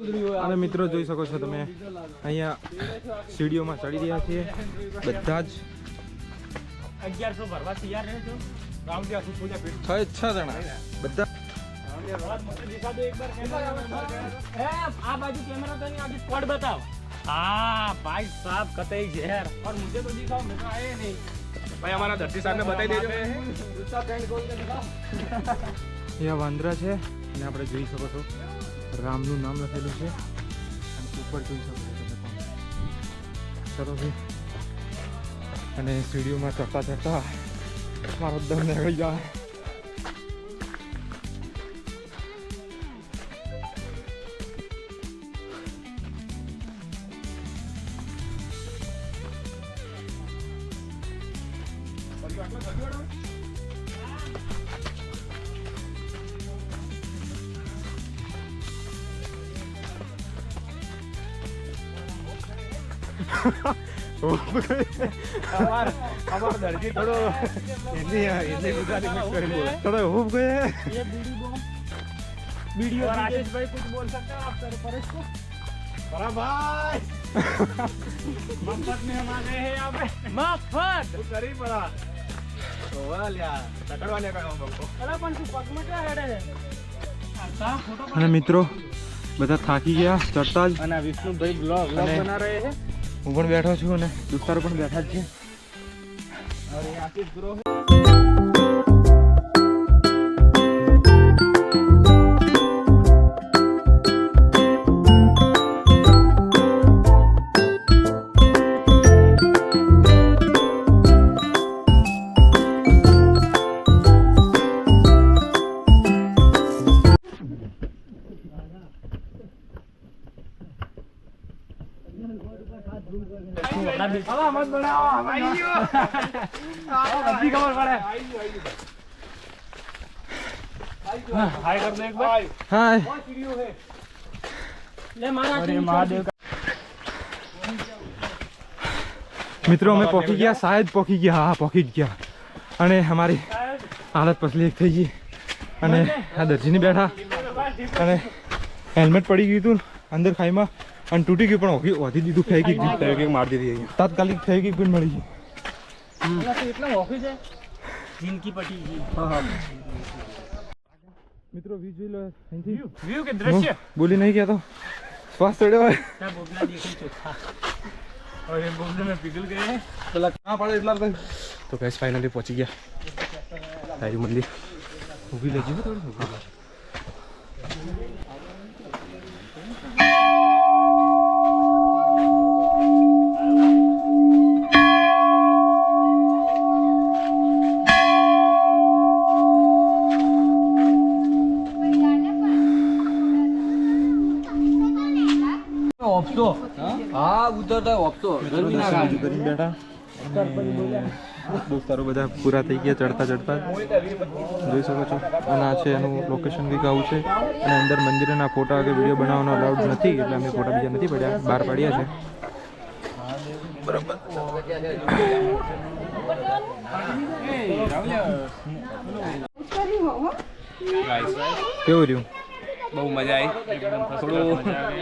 અને મિત્રો જોઈ શકો છો તમે અહીંયા સીડીઓમાં ચડી રહ્યા છીએ બધા જ 1100 ભરવા તૈયાર રહેજો. છ જણા બધા. આ બાજુ कैमरा तो नहीं, आगे स्पॉट बताओ. हाँ भाई साहब कतई जहर. और मुझे तो दिखाओ, मैं तो आए नहीं भाई. हमारा धरती साहब ने बताई देજો. दूसरा पेंट खोल के दिखाओ. અહીંયા વાંદરા છે અને આપણે જોઈ શકો છો રામનું નામ લખેલું છે અને ઉપર જોઈ શકો છો તમે પણ. ચલો ભાઈ, અને સીડીઓમાં ચડતા ચડતા મારો દમ નીકળી જાય. हमारा दर्जी थोड़ो हिंदी गुजराती मिक्स कर बोलो. थोड़ा हुब गए. ये वीडियो और आशीष भाई कुछ बोल सकते हो आप सर परेश को? बड़ा भाई मफत में हम आ गए हैं यहाँ पे. मफत तू करी पड़ा तो वाल यार पकड़वाने का हम हमको. अरे पण तू पग में क्या हेडे है? અને મિત્રો બધા થાકી ગયા ચડતા જ. અને વિષ્ણુ ભાઈ બ્લોગ બના રહે છે. હું પણ બેઠો છું અને દોસ્તારો પણ બેઠા જ છે. और ये आशीष ग्रो है. मत बनाओ अभी खबर पड़े. हाय कर दो एक बार. હાય. ले महादेव મિત્રો અમે પહોંચી ગયા, શાયદ પહોંચી ગયા. હા પહોંચી જ ગયા. અને અમારી હાલત પસલી એક થઈ ગઈ અને આ દરજીને બેઠા અને હેલ્મેટ પડી ગયું હતું અંદર ખાઈમાં અને તૂટી ગયું પણ વધી દીધું. ફેંકી ગયું, मार दी थी. તાત્કાલિક ફેંકી પણ મળી ગઈ. इतना ऑफिस है जिनकी पटी. મિત્રો વ્યૂ જોઈ લો અહીંથી. व्यू के दृश्य બોલી નહીં ગયા તો શ્વાસ ચડ્યો હોય. क्या बोगला देखे चोखा और ये बोगले में पिघल गए हैं. હા પડે એટલા જ. तो गैस फाइनली पहुंच गया तारी मंदिर. ઊભી લેજો થોડી. हाँ उतरता है ऑप्शो કરીને બેઠા. દોસ્તારો બધા પૂરા થઈ ગયા ચડતા ચડતા. જોઈ શકો છો અને આ છે એનું લોકેશન કંઈક આવું છે. અને અંદર મંદિરના ફોટા કે વિડીયો બનાવવાનો અલાઉડ નથી એટલે અમે ફોટા બીજા નથી પડ્યા, બહાર પાડ્યા છે. કેવું રહ્યું? બહુ મજા આવી. થોડું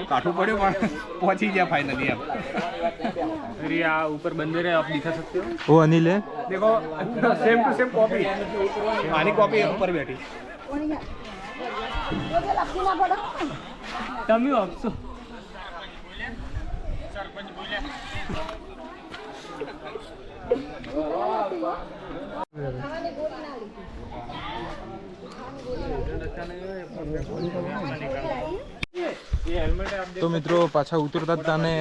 કાઠું પડ્યું પણ પહોંચી ગયા फाइनली. अब अरे यहाँ ऊपर बंदर है, आप दिखा सकते हो. ઓ અનિલ હે. देखो सेम टू सेम कॉपी. आनी कॉपी ऊपर बैठी. तमी ऑप्शो તો મિત્રો પાછા ઉતરતા જ તાને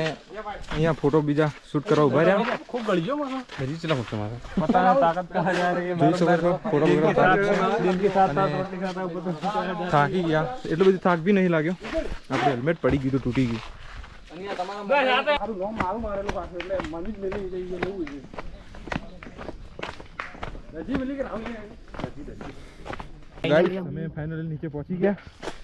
અહીંયા ફોટો બીજા શૂટ કરવા ઉભા રહ્યા. खूब गड़ियो मानो हजी चला फोटो मारा. पता नहीं ताकत कहाँ जा रही है. જોઈ શકો છો ફોટો વગેરે दिन के साथ साथ रोटी खाता है, ऊपर तो થાકી ગયા. એટલો બધો થાક બી નહીં લાગ્યો. આપણે હેલ્મેટ પડી ગયું, તૂટી ગયું. बस यहाँ पे મારું મારેલું પાછું એટલે મની જ મેલી જઈ લેવું છે. હજી મિલી કે રાઉન્ડ ગાઈસ અમે ફાઇનલી નીચે પહોંચી ગયા.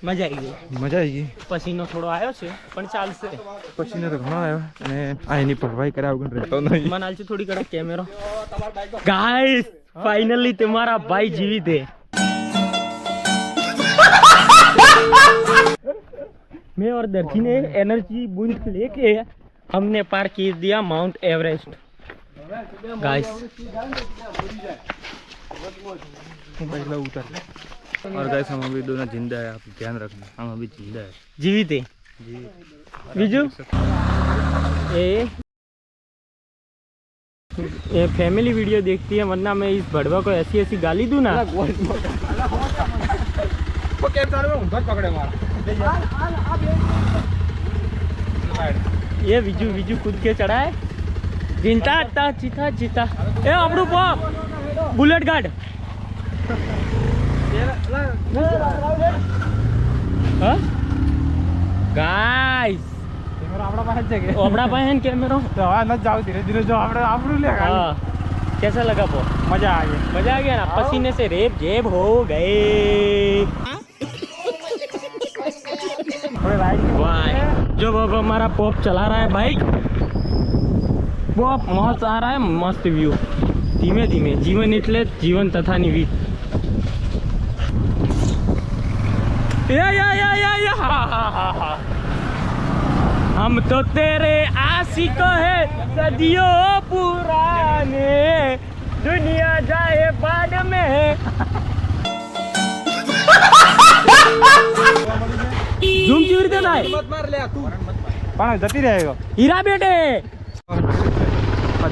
मजा आई गई. મજા આવી ગઈ. पसीनो थोड़ो आयो छे पण चालશે. પછીને તો ઘણો આવ્યો અને આ એની ભરવાઈ કર્યા વગર રહેતો નહીં. मनाल से थोड़ी कड़क कैमरा. गाइस फाइनली तुम्हारा भाई जीवित है. मैं और दर्जी ने एनर्जी बूंद लेके हमने पार की दिया माउंट एवरेस्ट गाइस। पहला उतर और गाइस हम अभी दोनों जिंदा है, आप ध्यान रखना, हम अभी जिंदा है, जीवित है बीजू। ये फैमिली वीडियो देखती है, वरना मैं इस भड़वा को ऐसी ऐसी गाली दूं ना। ये विजू विजू कूद के चढ़ा है, जिंता ता चीता चीता। ए अपनू पॉप बुलेट गार्ड गाइस, अपना पहन कैमरा जाओ धीरे धीरे जो आपने ले कैसा लगा वो? मजा आ गया, मजा आ गया ना, पसीने से रेब जेब हो गए। जो बाबा हमारा पॉप चला रहा है बाइक, पॉप मस्त आ रहा है, मस्त व्यू, धीमे धीमे जीवन इतले जीवन तथा निवी। या हम तो तेरे आशिक है सदियों पुराने, दुनिया जाए बाद में। झूम चिवर देना है, मत मार ले तू पानी जती रहेगा हीरा बेटे।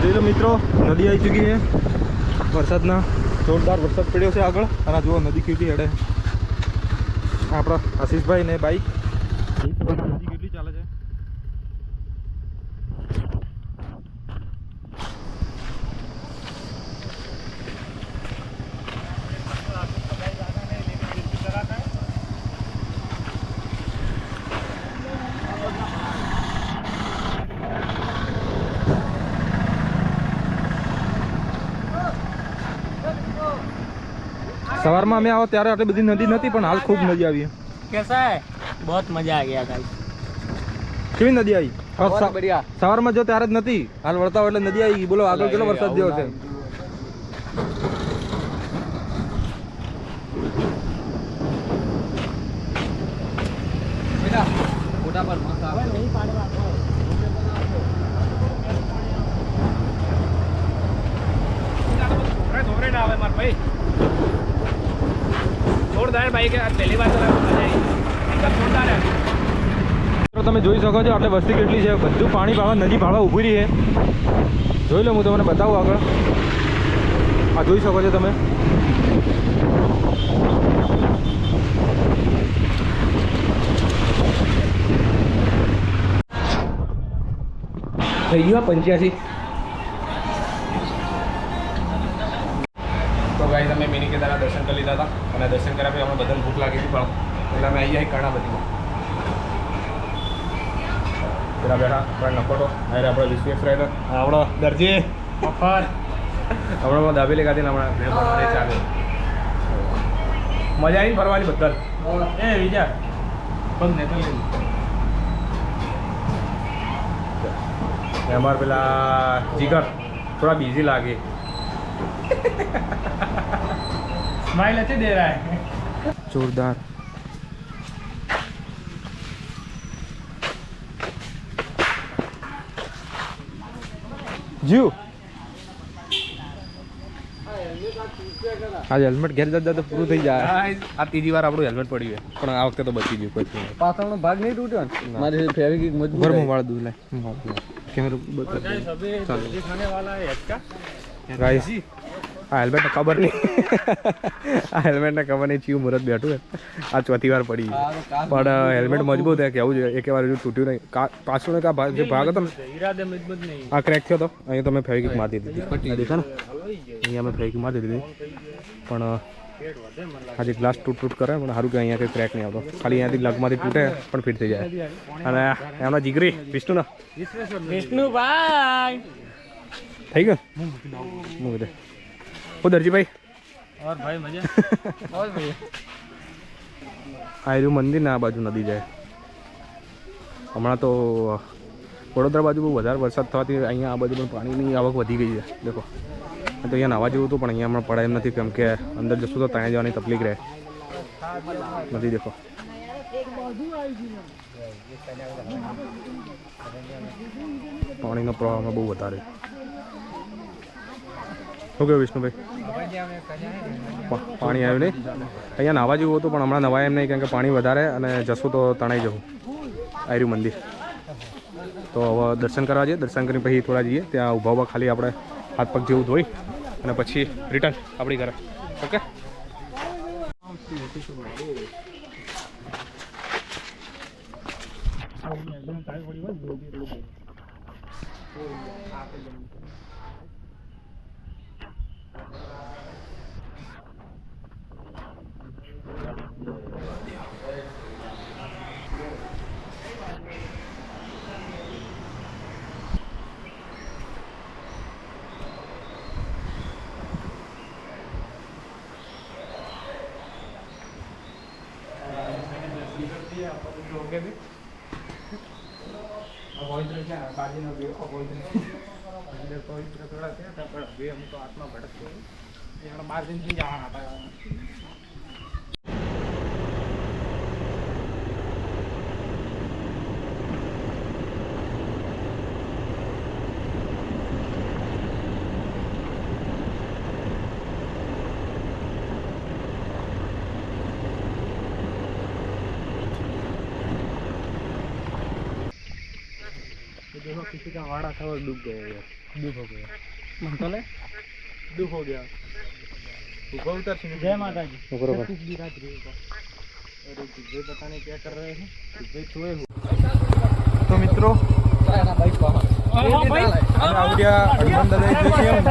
જોઈ લો મિત્રો, નદી આવી ચૂકી છે, વરસાદના જોરદાર વરસાદ પડ્યો છે આગળ, અને જુઓ નદી કેટલી હેડે, આપણા આશીષભાઈ ને બાઈક, નદી કેટલી ચાલે છે। સવારમાં અમે આવો ત્યારે આટલી બધી નદી નથી, પણ હાલ ખૂબ નદી આવી। कैसा है? बहुत मजा आ गया गाइस। કેવી નદી આવી? સવારમાં જો ત્યારે જ નથી, હાલ વળતા એટલે નદી આવી ગઈ। બોલો આગળ કેટલો વરસાદ જેવો છે। તમે જોઈ શકો છો આટલે વસ્તી કેટલી છે, બધું પાણી ભાળવા, નદી ભાળવા ઊભી રહી છે। જોઈ લો, હું તમને બતાવું આગળ, આ જોઈ શકો છો તમે। થઈ ગયો 85। તો ગાઈસ અમે મિની કેદારના દર્શન કરી લીધા હતા, અને દર્શન કર્યા પછી અમને બધાને ભૂખ લાગી હતી, પણ એટલે અમે અહીંયા કર્ણાવતીમાં પેલા બેઠા આપણે નકોટો અરે આપણે વિશ્વેશ રાઈડર આપણો દરજી ઓફર હમણાં દાબેલી ખાધી ને હમણાં ચાલે મજા આવી ફરવાની બધા। ए विजय બંધ ને તો અમારે પેલા જીગર થોડા बिजी લાગે, स्माइल अच्छे दे रहा है। જોરદાર। જીવ आज हेलमेट घेर जाता तो पूરું થઈ જાય। આ ત્રીજી વાર આપણું હેલ્મેટ પડ્યું છે, પણ આ વખતે તો બચી ગયું કોઈ નહીં। પાછળનો ભાગ નહીં તૂટ્યો ને, મારી ફેવિક મજબૂત ભરમો વાળ દૂર લે કેમેરો બતા सब्जी खाने वाला है इसका ગાઈસ। આ હેલ્મેટ ખબર નહીં, આ હેલ્મેટ ને ખબર નહીં ચીવું મુરત બેઠું આ ચોથી વાર પડી, પણ હેલ્મેટ મજબૂત છે કેવું જોઈએ, એક વાર હજુ તૂટ્યું નહીં। પાછળ કા ભાગ જે ભાગ હતો ને इरादे मजबूत नहीं। આ ક્રેક થયો તો, અહીંયા તો મેં ફેવિક મારી દીધી, દેખા ને અહીંયા મેં ફેવિક મારી દીધી, પણ આજે ગ્લાસ તૂટ કરે, પણ સારું કે અહીંયા કંઈ ક્રેક નહીં આવતો, ખાલી અહીંયાથી લગમાંથી તૂટે પણ ફિટ થઈ જાય। અને એમના જીગરી વિષ્ણુ ને विष्णु भाई થઈ ગયું મૂકી દે। ઓ દરજીભાઈ और भाई मजा और भैया આ રહ્યું મંદિર ને આ બાજુ નદી જાય। હમણાં તો વડોદરા બાજુ બહુ વધારે વરસાદ થવાથી અહીંયા આ બાજુ પણ પાણીની આવક વધી ગઈ છે। દેખો તો અહીંયા નાવા જેવું હતું, પણ અહીંયા હમણાં પડાય એમ નથી, કેમ કે અંદર જશું તો ત્યાં જવાની તકલીફ રહે। નદી દેખો પાણીનો પ્રવાહ બહુ વધારે. શું કહ્યું વિષ્ણુભાઈ? પાણી આવ્યું નહીં અહીંયા નાવા જેવું હતું પણ હમણાં નવાય એમ નહીં કેમ કે પાણી વધારે અને જશું તો તણાઈ જવું આર્યું મંદિર. તો હવે દર્શન કરવા જઈએ, દર્શન કરીને પછી થોડા જઈએ ત્યાં ઊભા ઊભા ખાલી આપણે હાથ પગ જેવું ધોઈ અને પછી રિટર્ન આપણી ઘરે. ઓકે. देखो किसी का वाड़ा था और डूब गया यार, डूब हो गया मंतले डूब हो गया. ऊपर उतर से जय माता जी. ऊपर ऊपर अरे तुझे पता नहीं क्या कर रहे हैं, तुझे छुए हो. तो મિત્રો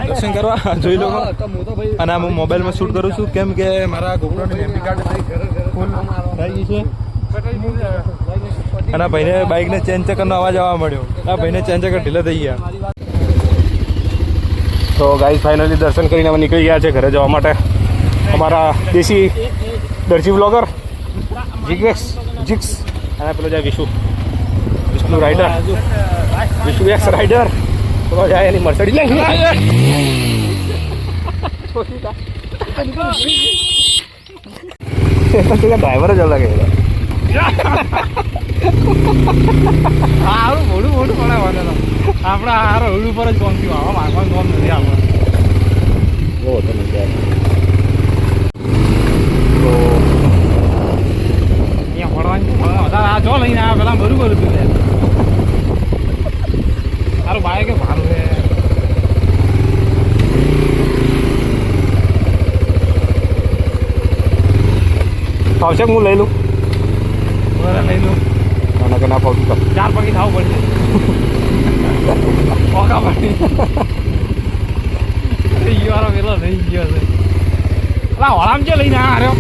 દર્શન કરવા જોઈ લો અને હું મોબાઈલમાં શૂટ કરું છું કેમ કે મારા ગોપ્રોની મેમરી કાર્ડ ફૂલ થઈ ગઈ છે અને ભાઈને બાઇકને ચેન ચક્કરનો અવાજ આવવા મળ્યો. આ ભાઈને ચેન ચક્કર ઢીલા થઈ ગયા. તો ગાઈસ ફાઇનલી દર્શન કરીને અમે નીકળી ગયા છે ઘરે જવા માટે. અમારા દેશી દરજી બ્લોગર જીક્સ અને પેલો જાય Vishnu rider, Vishnu x rider પેલો જાય એની મર્સિડીઝ લઈ ડ્રાઈવર જ અલગ સારું મોડું મોડું પડાવવાનું આપણે સારું રોડ ઉપર જ કોમ થયું. આવા માગવાનું કોમ નથી આપણે બહુ હતો ને તો અહીંયા ફરવાનું વધારે આ જો લઈને આવ્યા પેલા બરોબર હતું સારું બાઈક ભારું છે. આવશે હું લઈ લઉં લઈ લઉં કે ના પાવતું તો 4 પગી થવું પડશે ઓકા પડી વાળો પેલો થઈ ગયો છે. વળામ છે લઈને આવ્યો